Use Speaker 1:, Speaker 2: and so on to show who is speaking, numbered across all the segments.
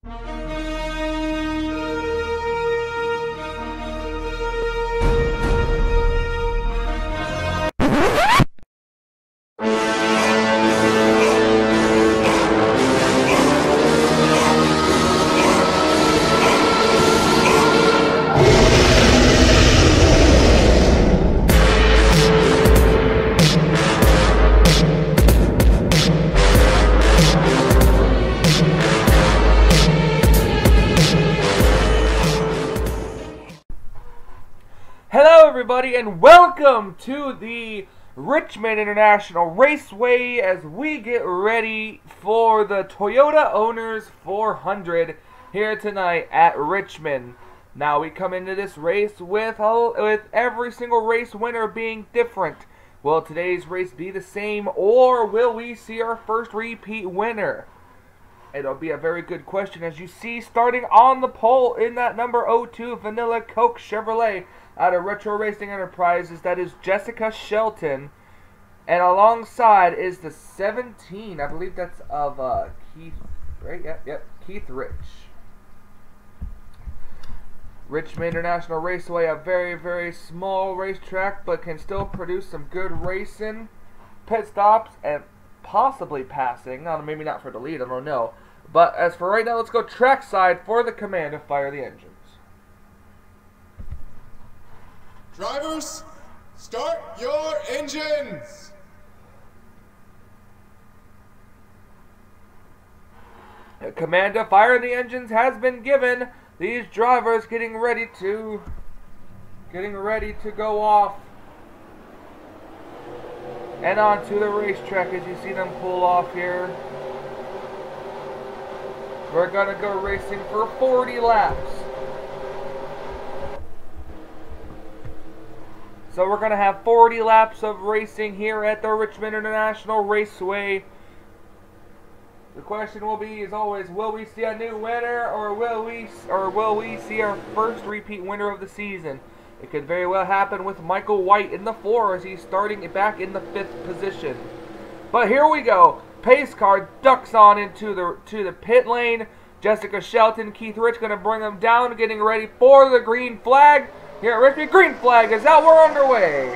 Speaker 1: Hello everybody and welcome to the Richmond International Raceway as we get ready for the Toyota Owners 400 here tonight at Richmond. Now we come into this race with every single race winner being different. Will today's race be the same, or will we see our first repeat winner? It'll be a very good question. As you see, starting on the pole in that number 02 Vanilla Coke Chevrolet out of Retro Racing Enterprises, that is Jessica Shelton. And alongside is the 17, I believe that's of Keith, right? Yep, Keith Rich. Richmond International Raceway, a very, very small racetrack, but can still produce some good racing, pit stops, and possibly passing. Maybe not for the lead, I don't know. But as for right now, let's go trackside for the command to fire the engines.
Speaker 2: Drivers, start your engines!
Speaker 1: The command to fire the engines has been given. These drivers getting ready to go off and onto the racetrack as you see them pull off here. We're gonna go racing for 40 laps. So we're going to have 40 laps of racing here at the Richmond International Raceway. The question will be, as always, will we see a new winner, or will we see our first repeat winner of the season? It could very well happen with Michael White in the 4 as he's starting back in the 5th position. But here we go. Pace car ducks on into the pit lane. Jessica Shelton, Keith Rich going to bring them down, getting ready for the green flag. Here at Richmond, green flag is out, we're underway.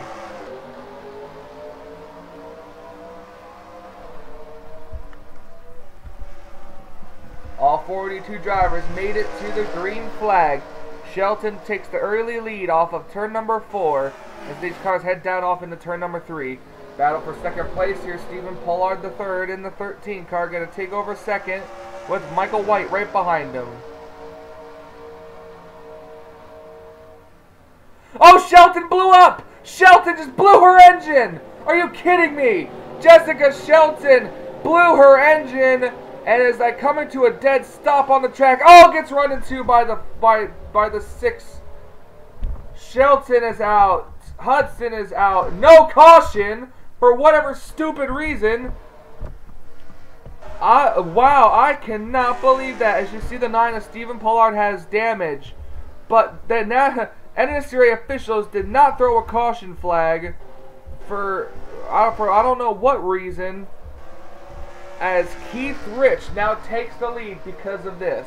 Speaker 1: All 42 drivers made it to the green flag. Shelton takes the early lead off of turn number 4 as these cars head down off into turn number 3. Battle for second place here, Stephen Pollard the third in the 13 car, going to take over second with Michael White right behind him. Oh, Shelton blew up! Shelton just blew her engine! Are you kidding me? Jessica Shelton blew her engine and is like coming to a dead stop on the track. Oh, gets run into by the 6. Shelton is out. Hudson is out. No caution for whatever stupid reason. Wow, I cannot believe that. As you see, the 9 of Stephen Pollard has damage, but then now NNSCRA officials did not throw a caution flag for I don't know what reason, as Keith Rich now takes the lead because of this.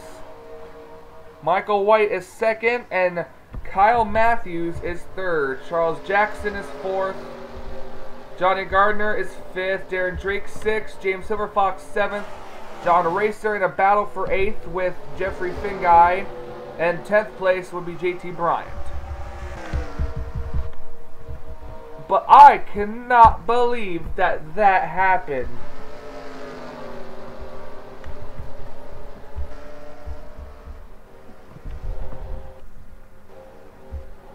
Speaker 1: Michael White is second and Kyle Matthews is third. Charles Jackson is 4th. Johnny Gardner is 5th. Darren Drake 6th. James Silverfox 7th. John Racer in a battle for 8th with Jeffrey Finguy. And 10th place would be JT Bryant. But I cannot believe that happened.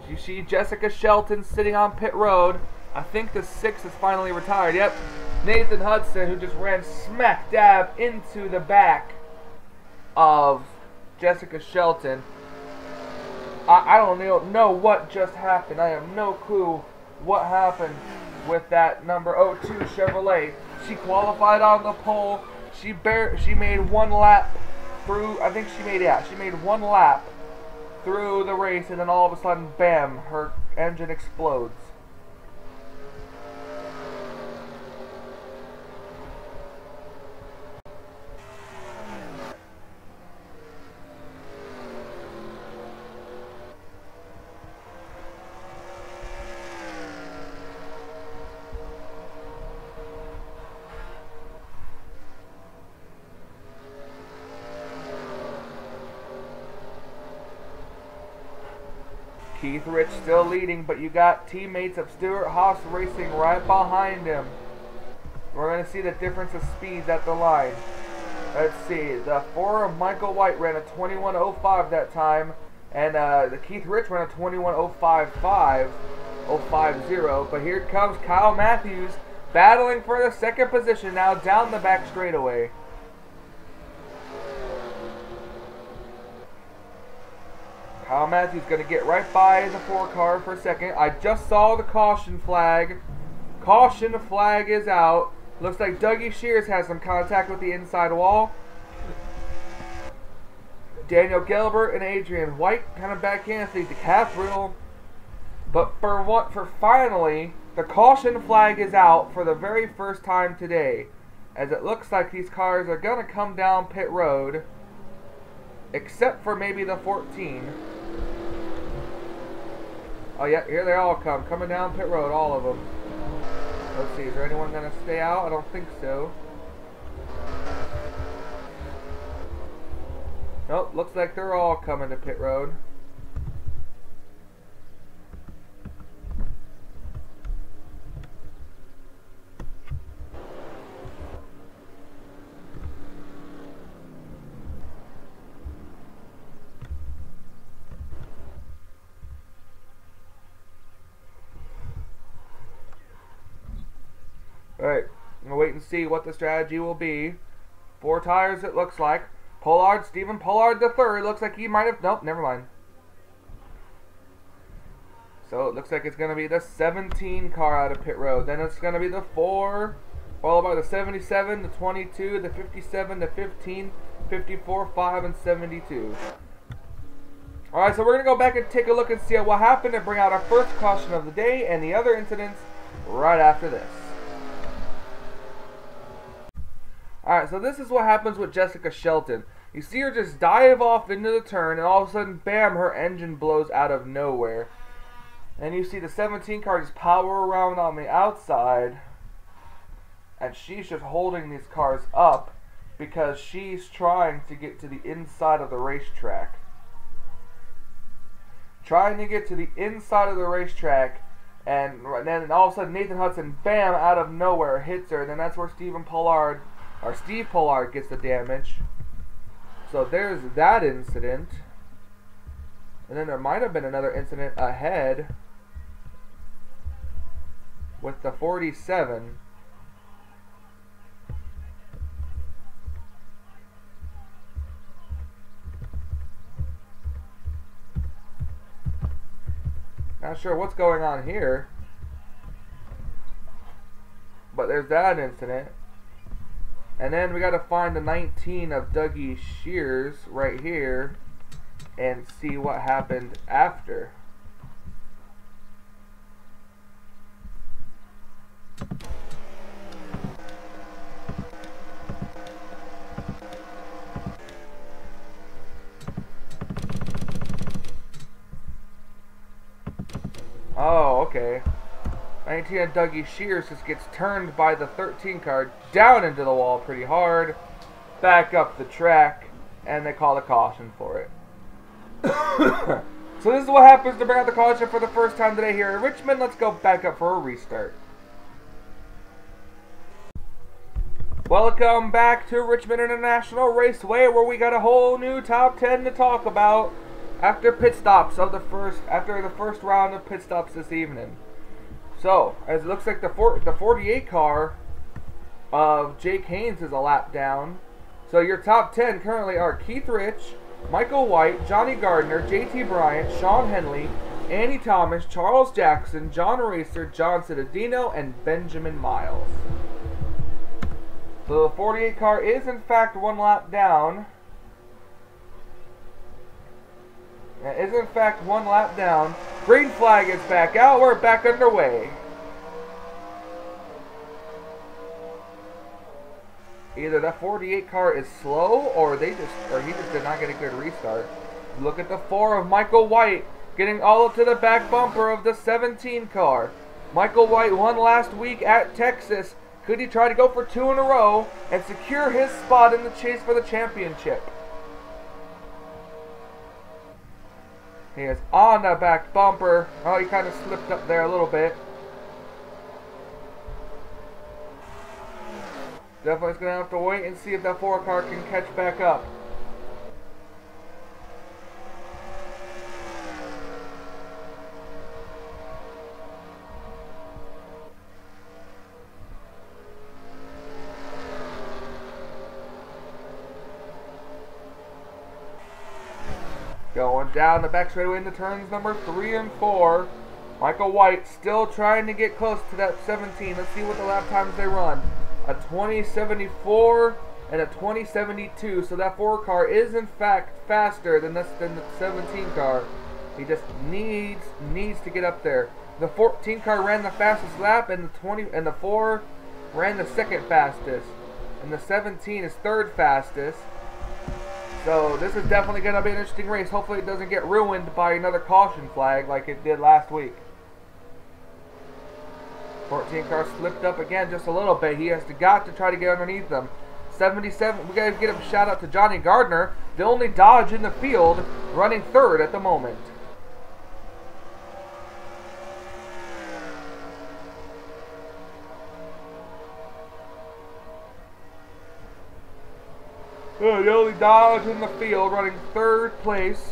Speaker 1: You see Jessica Shelton sitting on pit road. I think the 6 is finally retired. Yep. Nathan Hudson, who just ran smack dab into the back of Jessica Shelton. I don't know what just happened. I have no clue what happened with that number 02 Chevrolet. She qualified on the pole. She made one lap through. I think she made one lap through the race, and then all of a sudden, bam, her engine explodes. Keith Rich still leading, but you got teammates of Stuart Haas racing right behind him. We're going to see the difference of speeds at the line. Let's see. The 4 of Michael White ran a 21.05 that time, and the Keith Rich ran a 21.055, 050. But here comes Kyle Matthews battling for the second position now down the back straightaway. Kyle Matthews going to get right by the 4 car for a second. I just saw the caution flag. Caution flag is out. Looks like Dougie Shears has some contact with the inside wall. Daniel Gilbert and Adrian White kind of back in. The Catherine. But for finally, the caution flag is out for the very first time today. As it looks like these cars are going to come down pit road. Except for maybe the 14. Oh yeah, here they all come. Coming down pit road, all of them. Let's see, is there anyone going to stay out? I don't think so. Nope, looks like they're all coming to pit road. Alright, I'm going to wait and see what the strategy will be. 4 tires it looks like. Pollard, Stephen Pollard the third. Looks like he might have... Nope, never mind. So it looks like it's going to be the 17 car out of pit road. Then it's going to be the 4, followed by the 77, the 22, the 57, the 15, 54, 5, and 72. Alright, so we're going to go back and take a look and see what happened and bring out our first caution of the day and the other incidents right after this. Alright, so this is what happens with Jessica Shelton. You see her just dive off into the turn, and all of a sudden, bam, her engine blows out of nowhere. And you see the 17 car just power around on the outside, and she's just holding these cars up because she's trying to get to the inside of the racetrack. Trying to get to the inside of the racetrack, and then all of a sudden Nathan Hudson, bam, out of nowhere hits her, and then that's where Steve Pollard gets the damage. So there's that incident. And then there might have been another incident ahead with the 47. Not sure what's going on here, but there's that incident. And then we got to find the 19 of Dougie Shears right here and see what happened after. Oh, okay. 19 of Dougie Shears just gets turned by the 13 car down into the wall pretty hard, back up the track, and they call a caution for it. So this is what happens to bring out the caution for the first time today here in Richmond. Let's go back up for a restart. Welcome back to Richmond International Raceway, where we got a whole new top 10 to talk about after pit stops of after the first round of pit stops this evening. So, as it looks like the 48 car of Jake Haynes is a lap down. So your top 10 currently are Keith Rich, Michael White, Johnny Gardner, JT Bryant, Sean Henley, Andy Thomas, Charles Jackson, John Racer, John Cittadino, and Benjamin Miles. So the 48 car is in fact 1 lap down. It is in fact 1 lap down. Green flag is back out. We're back underway. Either that 48 car is slow, or he just did not get a good restart. Look at the 4 of Michael White getting all up to the back bumper of the 17 car. Michael White won last week at Texas. Could he try to go for 2 in a row and secure his spot in the chase for the championship? He is on the back bumper. Oh, he kind of slipped up there a little bit. Definitely going to have to wait and see if that 4 car can catch back up. Going down the back straightaway into turns number 3 and 4. Michael White still trying to get close to that 17. Let's see what the lap times they run. A 20.74 and a 20.72. So that 4 car is in fact faster than the 17 car. He just needs to get up there. The 14 car ran the fastest lap, and the 4 ran the second fastest, and the 17 is third fastest. So this is definitely going to be an interesting race. Hopefully it doesn't get ruined by another caution flag like it did last week. 14 car slipped up again just a little bit. He has got to try to get underneath them. 77, we got to give a shout out to Johnny Gardner, the only Dodge in the field, running third at the moment. The only Dodge in the field, running third place.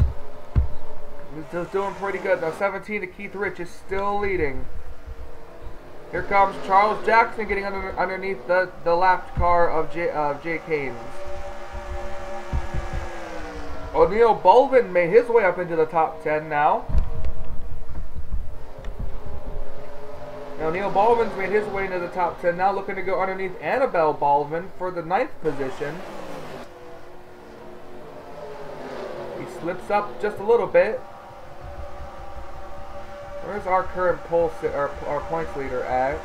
Speaker 1: He's just doing pretty good. Now 17 to Keith Rich is still leading. Here comes Charles Jackson getting underneath the lapped car of Jay Canes. O'Neal Bolvin made his way up into the top 10 now. O'Neal Bolvin's made his way into the top 10 now, looking to go underneath Annabelle Bolvin for the 9th position. He slips up just a little bit. Where's our current our points leader at?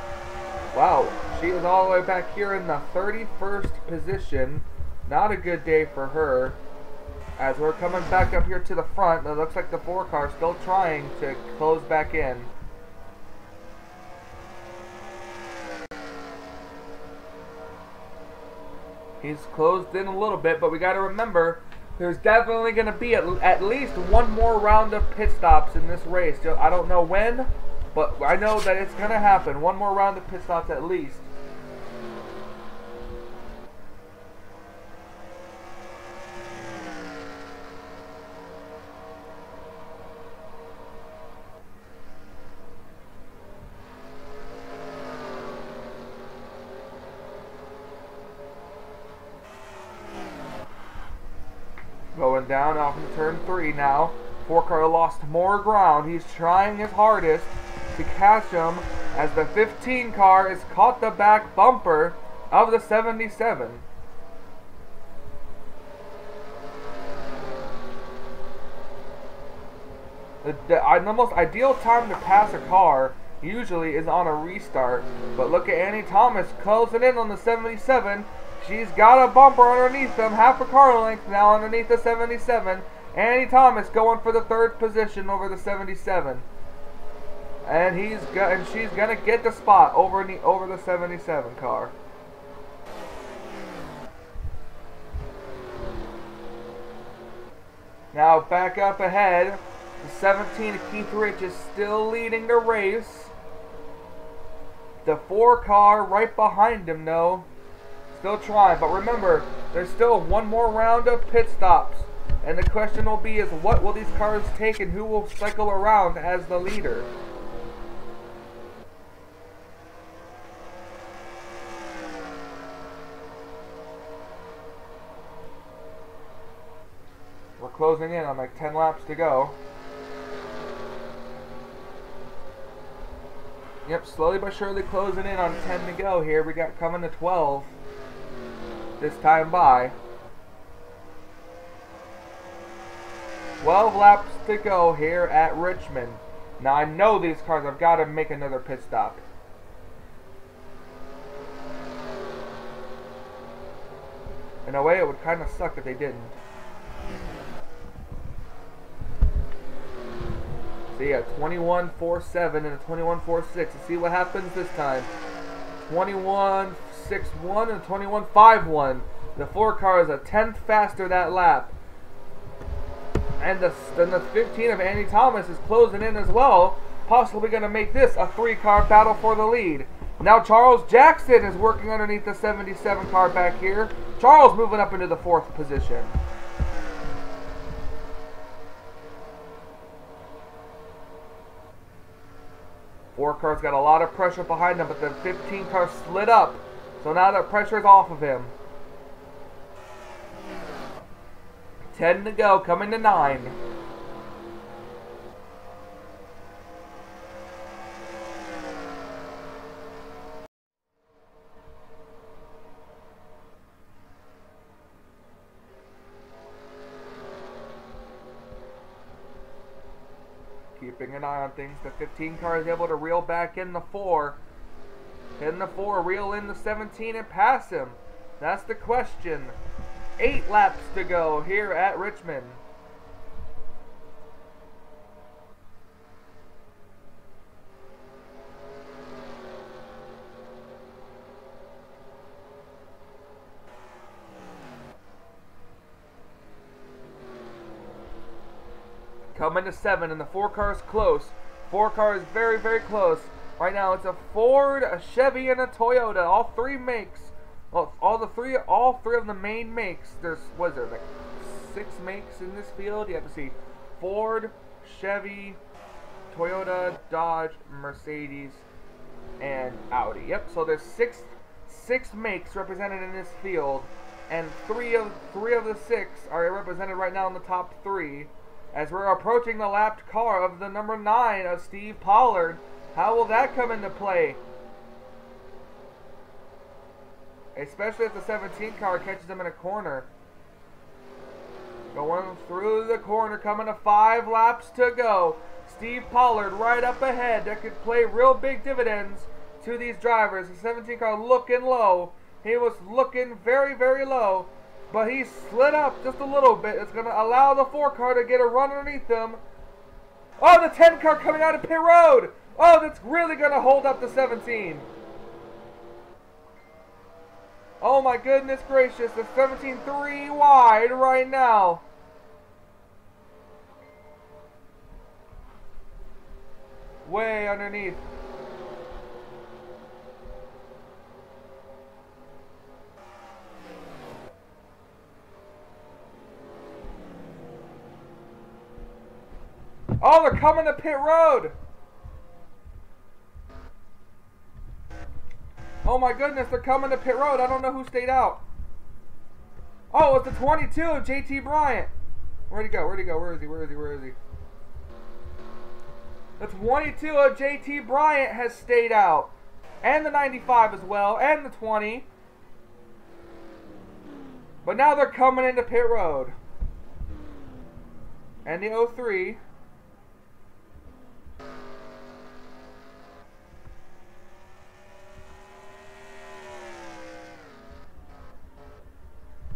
Speaker 1: Wow, she is all the way back here in the 31st position. Not a good day for her. As we're coming back up here to the front, it looks like the 4 car is still trying to close back in. He's closed in a little bit, but we got to remember, there's definitely going to be at least one more round of pit stops in this race. I don't know when, but I know that it's going to happen. One more round of pit stops at least. Going down off into turn 3 now. 4 car lost more ground. He's trying his hardest to catch him as the 15 car has caught the back bumper of the 77. The most ideal time to pass a car usually is on a restart, but look at Annie Thomas closing in on the 77. She's got a bumper underneath them, half a car length now underneath the 77. Annie Thomas going for the 3rd position over the 77, and she's gonna get the spot over the 77 car. Now back up ahead, the 17 Keith Rich is still leading the race. The 4 car right behind him though. Still trying, but remember, there's still one more round of pit stops. And the question will be is what will these cars take and who will cycle around as the leader? We're closing in on like 10 laps to go. Yep, slowly but surely closing in on 10 to go here. We got coming to 12. This time by. 12 laps to go here at Richmond. Now I know these cars have got to make another pit stop. In a way, it would kind of suck if they didn't. See a 21.47 and a 21.46. Let's see what happens this time. 21.61 and 21.51. The 4 car is a 10th faster that lap. And the 15 of Andy Thomas is closing in as well, possibly going to make this a 3-car battle for the lead. Now Charles Jackson is working underneath the 77 car back here. Charles moving up into the 4th position. Four car's got a lot of pressure behind him, but the 15 car slid up. So now that pressure's off of him. 10 to go, coming to 9. Keeping an eye on things. The 15 car is able to reel back in the 4. In the 4, reel in the 17 and pass him. That's the question. 8 laps to go here at Richmond. Coming to 7, and the 4 car is close. 4 car is very, very close. Right now, it's a Ford, a Chevy, and a Toyota. All 3 makes. Well, all three of the main makes. There's, what is there, like 6 makes in this field? You have to see Ford, Chevy, Toyota, Dodge, Mercedes, and Audi. Yep. So there's six makes represented in this field, and three of the 6 are represented right now in the top 3. As we're approaching the lapped car of the number 9 of Steve Pollard. How will that come into play? Especially if the 17 car catches him in a corner. Going through the corner, coming to 5 laps to go. Steve Pollard right up ahead. That could play real big dividends to these drivers. The 17 car looking low. He was looking very, very low. But he slid up just a little bit. It's going to allow the 4 car to get a run underneath them. Oh, the 10 car coming out of pit road. Oh, that's really going to hold up the 17. Oh my goodness gracious. The 17 3 wide right now. Way underneath. Oh, they're coming to pit road. Oh my goodness, they're coming to pit road. I don't know who stayed out. Oh, it's the 22 of JT Bryant. Where'd he go? Where'd he go? Where is he? Where is he? Where is he? The 22 of JT Bryant has stayed out. And the 95 as well. And the 20. But now they're coming into pit road. And the 03.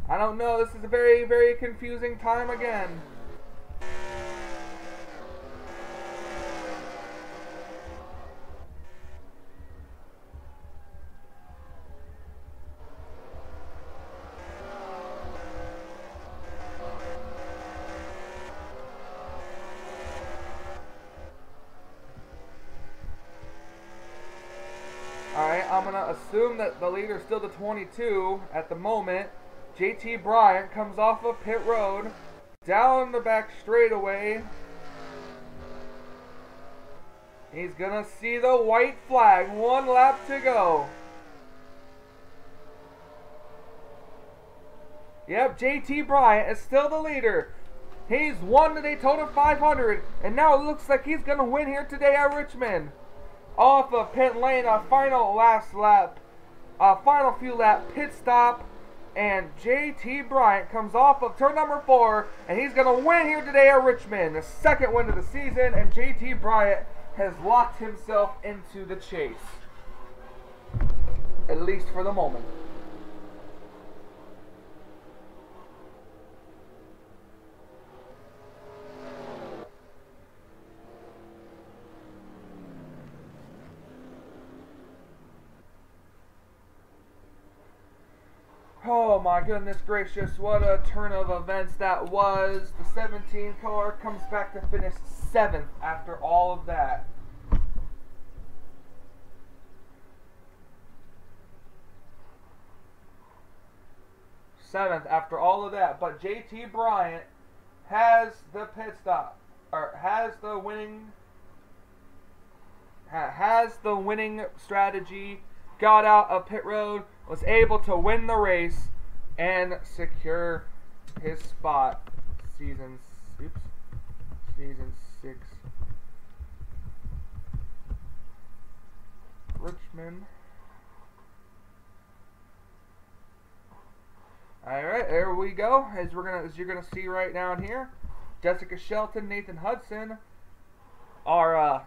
Speaker 1: I don't know. This is a very, very confusing time again. Alright, I'm going to assume that the leader is still the 22 at the moment. JT Bryant comes off of pit road, down the back straightaway. He's gonna see the white flag. 1 lap to go. Yep, JT Bryant is still the leader. He's won the Daytona 500, and now it looks like he's gonna win here today at Richmond. Off of pit lane, a final few lap pit stop. And JT Bryant comes off of turn number 4, and he's going to win here today at Richmond. The 2nd win of the season, and JT Bryant has locked himself into the chase. At least for the moment. Oh my goodness gracious, what a turn of events that was. The 17 car comes back to finish 7th after all of that. But JT Bryant has the pit stop, or has the winning strategy, got out of pit road, was able to win the race, and secure his spot. Season 6. Richmond. Alright, there we go. As you're gonna see right down here, Jessica Shelton, Nathan Hudson are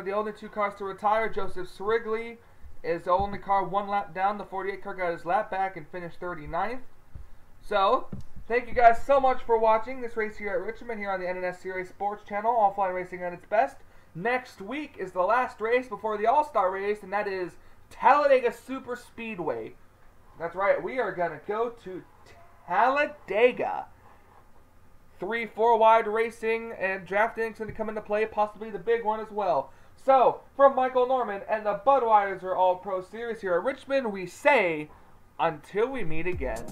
Speaker 1: the only 2 cars to retire. Joseph Srigley is the only car 1 lap down. The 48 car got his lap back and finished 39th. So, thank you guys so much for watching this race here at Richmond here on the NNSCRA Sports Channel. All flying racing at its best. Next week is the last race before the All-Star race, and that is Talladega Super Speedway. That's right, we are going to go to Talladega. 3-4 wide racing, and drafting is going to come into play, possibly the big one as well. So, from Michael Norman and the Budweiser All-Pro Series here at Richmond, we say, until we meet again.